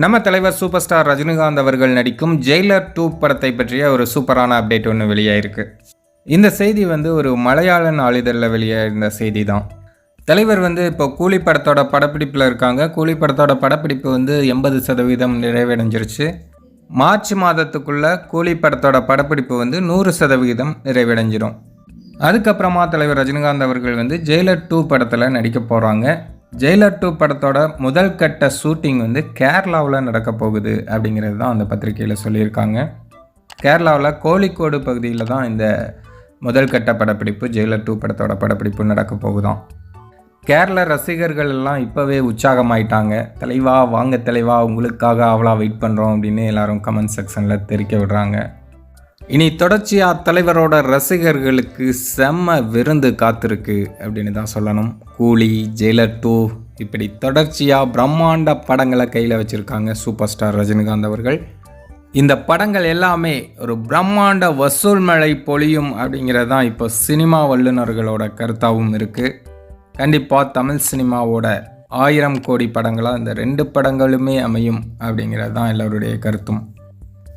நம்ம தலைவர் super star Rajinikanth அவர்கள் நடிக்கும் ஜெயிலர் 2 படத்தை பற்றிய ஒரு சூப்பரான அப்டேட் ஒன்று வெளியாயிருக்கு. இந்த செய்தி ஒரு மலையாள நாளிதழில் வெளியாயிருந்த செய்தி தான். தலைவர் இப்போ கூலி படத்தோட படப்பிடிப்பில் இருக்காங்க. கூலி படத்தோட படப்பிடிப்பு 80% நிறைவடைஞ்சிருச்சு. மார்ச் மாதத்துக்குள்ளே கூலி படத்தோட படப்பிடிப்பு 100% நிறைவடைஞ்சிடும். அதுக்கப்புறமா தலைவர் ரஜினிகாந்த் அவர்கள் ஜெயிலர் 2 படத்தில் நடிக்க போகிறாங்க. ஜெயிலர் 2 படத்தோட முதல் கட்ட ஷூட்டிங் கேரளாவில் நடக்க போகுது அப்படிங்கிறது தான் அந்த பத்திரிகையில் சொல்லியிருக்காங்க. கேரளாவில் கோழிக்கோடு பகுதியில் தான் இந்த முதல் கட்ட படப்பிடிப்பு ஜெயிலர் 2 படத்தோட படப்பிடிப்பு நடக்க போகுதான். கேரள ரசிகர்கள் எல்லாம் இப்போவே உற்சாகமாயிட்டாங்க. தலைவா வாங்க தலைவா, உங்களுக்காக அவ்வளோ வெயிட் பண்ணுறோம் அப்படின்னு எல்லாரும் கமெண்ட் செக்ஷனில் தெரிவிக்க விடுறாங்க. இனி தொடர்ச்சியாக தலைவரோட ரசிகர்களுக்கு செம்ம விருந்து காத்திருக்கு அப்படின்னு தான் சொல்லணும். கூலி, ஜெயிலர் 2 இப்படி தொடர்ச்சியாக பிரம்மாண்ட படங்களை கையில் வச்சுருக்காங்க சூப்பர் ஸ்டார் ரஜினிகாந்த் அவர்கள். இந்த படங்கள் எல்லாமே ஒரு பிரம்மாண்ட வசூல் மழை பொழியும் அப்படிங்கிறது தான் இப்போ சினிமா வல்லுநர்களோட கருத்தாகவும் இருக்குது. கண்டிப்பாக தமிழ் சினிமாவோட 1000 கோடி படங்களாக இந்த 2 படங்களுமே அமையும் அப்படிங்கிறது தான் எல்லோருடைய கருத்தும்.